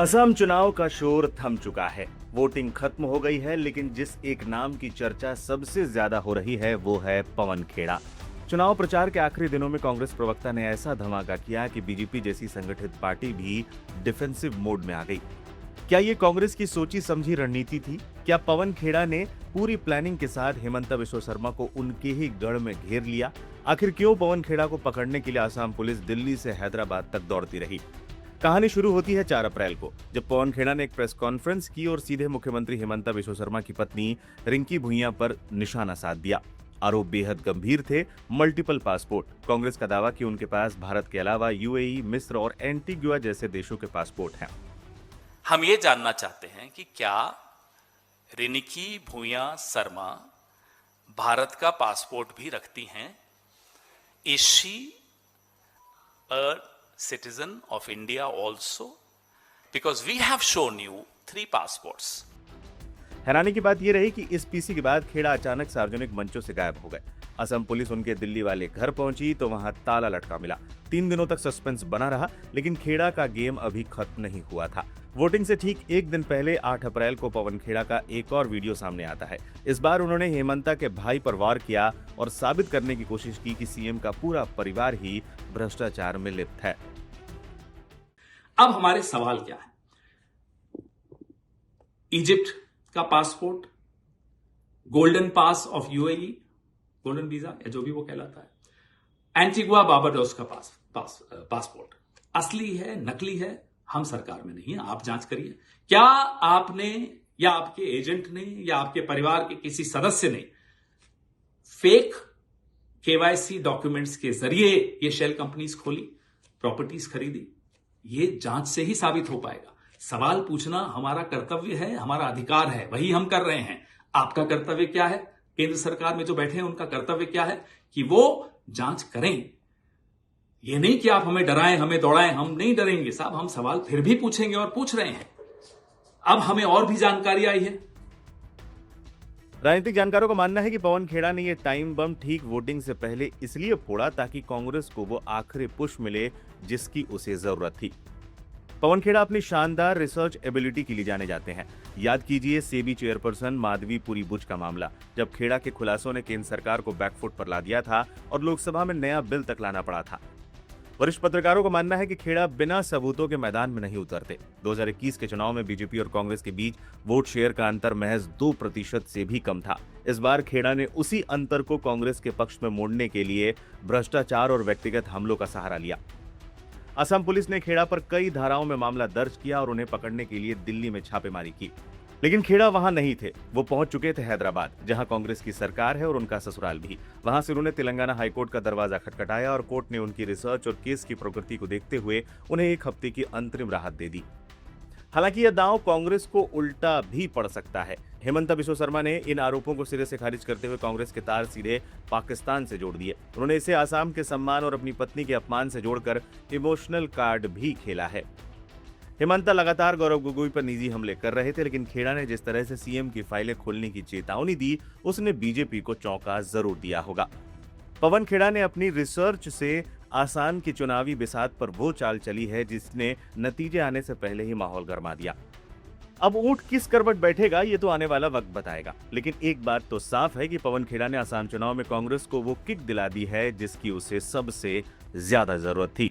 असम चुनाव का शोर थम चुका है। वोटिंग खत्म हो गई है, लेकिन जिस एक नाम की चर्चा सबसे ज्यादा हो रही है वो है पवन खेड़ा। चुनाव प्रचार के आखिरी दिनों में कांग्रेस प्रवक्ता ने ऐसा धमाका किया कि बीजेपी जैसी संगठित पार्टी भी डिफेंसिव मोड में आ गई। क्या ये कांग्रेस की सोची समझी रणनीति थी? क्या पवन खेड़ा ने पूरी प्लानिंग के साथ हिमंता बिश्व शर्मा को उनके ही गढ़ में घेर लिया? आखिर क्यों पवन खेड़ा को पकड़ने के लिए असम पुलिस दिल्ली से हैदराबाद तक दौड़ती रही? कहानी शुरू होती है 4 अप्रैल को, जब पवन खेड़ा ने एक प्रेस कॉन्फ्रेंस की और सीधे मुख्यमंत्री हिमंता बिश्व शर्मा की पत्नी रिंकी भुइयां पर निशाना साध दिया। आरोप बेहद गंभीर थे। Multiple passport. कांग्रेस का दावा कि उनके पास भारत के अलावा यूएई, मिस्र और एंटीगुआ जैसे देशों के पासपोर्ट हैं। हम ये जानना चाहते हैं कि क्या रिंकी भुइयां शर्मा भारत का पासपोर्ट भी रखती हैं? Is she a citizen of India also? Because we have shown you 3 passports. हैरानी की बात यह रही कि इस पीसी के बाद खेड़ा अचानक सार्वजनिक मंचों से गायब हो गए। असम पुलिस उनके दिल्ली वाले घर पहुंची तो वहां ताला लटका मिला। 3 दिनों तक सस्पेंस बना रहा, लेकिन खेड़ा का गेम अभी खत्म नहीं हुआ था। वोटिंग से ठीक एक दिन पहले 8 अप्रैल को पवन खेड़ा का एक और वीडियो सामने आता है। इस बार उन्होंने हेमंता के भाई पर वार किया और साबित करने की कोशिश की कि सीएम का पूरा परिवार ही भ्रष्टाचार में लिप्त है। अब हमारे सवाल क्या है? इजिप्ट का passport, Golden Pass of UAE, golden visa या जो भी वो कहलाता है, एंटीगुआ बारबाडोस का पासपोर्ट असली है, नकली है? हम सरकार में नहीं है, आप जांच करिए। क्या आपने या आपके एजेंट ने या आपके परिवार के किसी सदस्य ने फेक केवाईसी डॉक्यूमेंट्स के जरिए ये शेल कंपनीज खोली, प्रॉपर्टीज खरीदी? ये जांच से ही साबित हो पाएगा। सवाल पूछना हमारा कर्तव्य है, हमारा अधिकार है, वही हम कर रहे हैं। आपका कर्तव्य क्या है? केंद्र सरकार में जो बैठे हैं उनका कर्तव्य क्या है कि वो जांच करें। ये नहीं कि आप हमें डराएं, हमें दौड़ाएं। हम नहीं डरेंगे साहब, हम सवाल फिर भी पूछेंगे और पूछ रहे हैं। अब हमें और भी जानकारी आई है। राजनीतिक जानकारों का मानना है कि पवन खेड़ा ने यह टाइम बम ठीक वोटिंग से पहले इसलिए फोड़ा ताकि कांग्रेस को वो आखिरी पुश मिले जिसकी उसे जरूरत थी। पवन खेड़ा अपनी शानदार रिसर्च एबिलिटी के लिए जाने जाते हैं। याद कीजिए सेबी चेयरपर्सन माधवीपुरी बुच का मामला, जब खेड़ा के खुलासों ने केंद्र सरकार को बैकफुट पर ला दिया था और लोकसभा में नया बिल तक लाना पड़ा था। वरिष्ठ पत्रकारों का मानना है कि खेड़ा बिना सबूतों के मैदान में नहीं उतरते। 2021 के चुनाव में बीजेपी और कांग्रेस के बीच वोट शेयर का अंतर महज 2% से भी कम था। इस बार खेड़ा ने उसी अंतर को कांग्रेस के पक्ष में मोड़ने के लिए भ्रष्टाचार और व्यक्तिगत हमलों का सहारा लिया। असम पुलिस ने खेड़ा पर कई धाराओं में मामला दर्ज किया और उन्हें पकड़ने के लिए दिल्ली में छापेमारी की, लेकिन खेड़ा वहां नहीं थे। वो पहुंच चुके थे हैदराबाद, जहां कांग्रेस की सरकार है और उनका ससुराल भी। वहां से उन्होंने तेलंगाना हाईकोर्ट का दरवाजा खटखटाया और कोर्ट ने उनकी रिसर्च और केस की प्रकृति को देखते हुए उन्हें 1 हफ्ते की अंतरिम राहत दे दी। हालांकि यह दांव कांग्रेस को उल्टा भी पड़ सकता है। हिमंता बिश्व शर्मा ने इन आरोपों को सिरे से खारिज करते हुए कांग्रेस के तार सीधे पाकिस्तान से जोड़ दिए। उन्होंने इसे आसाम के सम्मान और अपनी पत्नी के अपमान से जोड़कर इमोशनल कार्ड भी खेला है। हिमंता लगातार गौरव गोगोई पर निजी हमले कर रहे थे, लेकिन खेड़ा ने जिस तरह से सीएम की फाइलें खोलने की चेतावनी दी, उसने बीजेपी को चौंका जरूर दिया होगा। पवन खेड़ा ने अपनी रिसर्च से आसाम की चुनावी बिसात पर वो चाल चली है जिसने नतीजे आने से पहले ही माहौल गरमा दिया। अब ऊंट किस करवट बैठेगा ये तो आने वाला वक्त बताएगा, लेकिन एक बात तो साफ है कि पवन खेड़ा ने आसाम चुनाव में कांग्रेस को वो किक दिला दी है जिसकी उसे सबसे ज्यादा जरूरत थी।